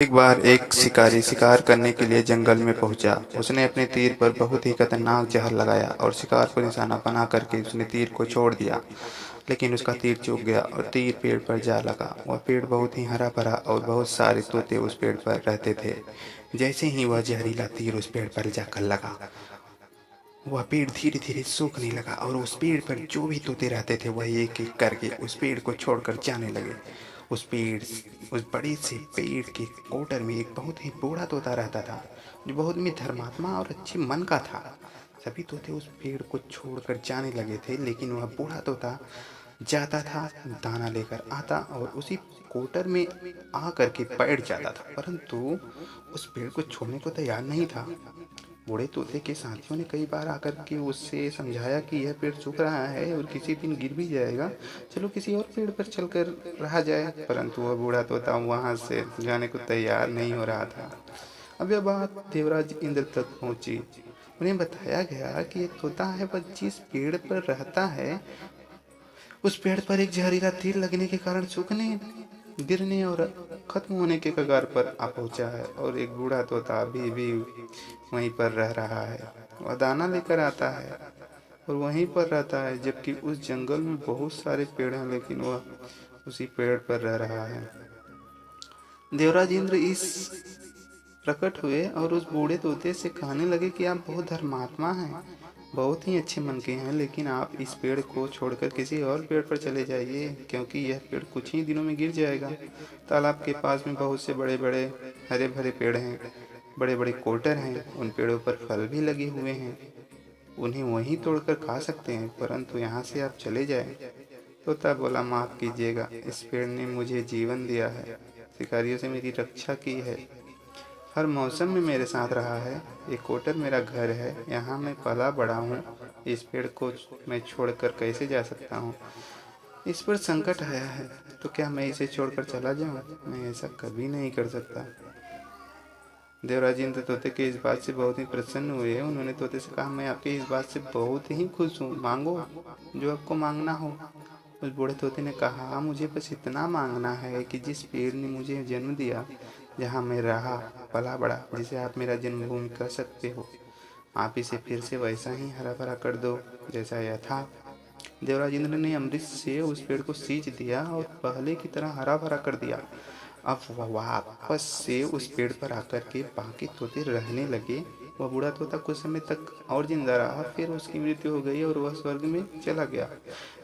एक बार एक शिकारी शिकार करने के लिए जंगल में पहुंचा। उसने अपने तीर पर बहुत ही खतरनाक जहर लगाया और शिकार को निशाना बना करके उसने तीर को छोड़ दिया। लेकिन उसका तीर चूक गया और तीर पेड़ पर जा लगा। वह पेड़ बहुत ही हरा भरा और बहुत सारे तोते उस पेड़ पर रहते थे। जैसे ही वह जहरीला तीर उस पेड़ पर जाकर लगा, वह पेड़ धीरे धीरे सूखने लगा और उस पेड़ पर जो भी तोते रहते थे वह एक एक करके उस पेड़ को छोड़कर जाने लगे। उस बड़े से पेड़ के कोटर में एक बहुत ही बूढ़ा तोता रहता था, जो बहुत ही धर्मात्मा और अच्छे मन का था। सभी तोते उस पेड़ को छोड़कर जाने लगे थे, लेकिन वह बूढ़ा तोता जाता था, दाना लेकर आता और उसी कोटर में आ करके बैठ जाता था, परंतु उस पेड़ को छोड़ने को तैयार नहीं था। बूढ़े तोते के साथियों ने कई बार आकर के उससे समझाया कि यह पेड़ सूख रहा है और किसी दिन गिर भी जाएगा, चलो किसी और पेड़ पर चलकर रहा जाए, परंतु वह बूढ़ा तोता वहां से जाने को तैयार नहीं हो रहा था। अब यह बात देवराज इंद्र तक पहुंची। उन्हें बताया गया कि एक तोता है, वह जिस पेड़ पर रहता है उस पेड़ पर एक जहरीला तीर लगने के कारण सूखने, गिरने और खत्म होने के कगार पर आ पहुंचा है, और एक बूढ़ा तोता अभी भी वहीं पर रह रहा है। वह दाना लेकर आता है और वहीं पर रहता है, जबकि उस जंगल में बहुत सारे पेड़ हैं, लेकिन वह उसी पेड़ पर रह रहा है। देवराज इंद्र इस प्रकट हुए और उस बूढ़े तोते से कहने लगे कि आप बहुत धर्मात्मा हैं, बहुत ही अच्छे मन के हैं, लेकिन आप इस पेड़ को छोड़कर किसी और पेड़ पर चले जाइए, क्योंकि यह पेड़ कुछ ही दिनों में गिर जाएगा। तालाब के पास में बहुत से बड़े बड़े हरे भरे पेड़ हैं, बड़े बड़े कोटर हैं, उन पेड़ों पर फल भी लगे हुए हैं, उन्हें वहीं तोड़कर खा सकते हैं, परंतु यहाँ से आप चले जाएं। तोता बोला, माफ़ कीजिएगा, इस पेड़ ने मुझे जीवन दिया है, शिकारियों से मेरी रक्षा की है, हर मौसम में मेरे साथ रहा है, ये कोटर मेरा घर है, यहाँ मैं पला बड़ा हूँ, इस पेड़ को मैं छोड़कर कैसे जा सकता हूँ। इस पर संकट आया है तो क्या मैं इसे छोड़कर चला जाऊँ? मैं ऐसा कभी नहीं कर सकता। देवराज इंद्र तोते के इस बात से बहुत ही प्रसन्न हुए। उन्होंने तोते से कहा, मैं आपकी इस बात से बहुत ही खुश हूँ, मांगो जो आपको मांगना हो। उस बूढ़े तोते ने कहा, मुझे बस इतना मांगना है कि जिस पेड़ ने मुझे जन्म दिया, जहाँ मैं रहा पला बड़ा, जिसे आप मेरा जन्मभूमि कह सकते हो, आप इसे फिर से वैसा ही हरा भरा कर दो जैसा यह था। देवराज इंद्र ने अमृत से उस पेड़ को सींच दिया और पहले की तरह हरा भरा कर दिया। अब वह वापस से उस पेड़ पर आकर के बाकी तोते रहने लगे। वह बूढ़ा तोता कुछ समय तक और जिंदा रहा, फिर उसकी मृत्यु हो गई और वह स्वर्ग में चला गया।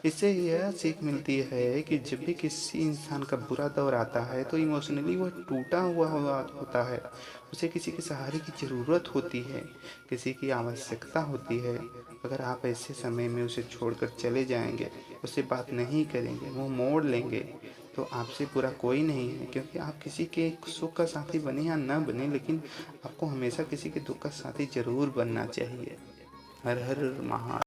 इससे यह सीख मिलती है कि जब भी किसी इंसान का बुरा दौर आता है तो इमोशनली वह टूटा हुआ होता है, उसे किसी के सहारे की ज़रूरत होती है, किसी की आवश्यकता होती है। अगर आप ऐसे समय में उसे छोड़कर चले जाएंगे, उससे बात नहीं करेंगे, मुंह मोड़ लेंगे, तो आपसे बुरा कोई नहीं है, क्योंकि आप किसी के सुख का साथी बने या न बने, लेकिन आपको हमेशा किसी के दुख का साथी जरूर बनना चाहिए। हर हर महा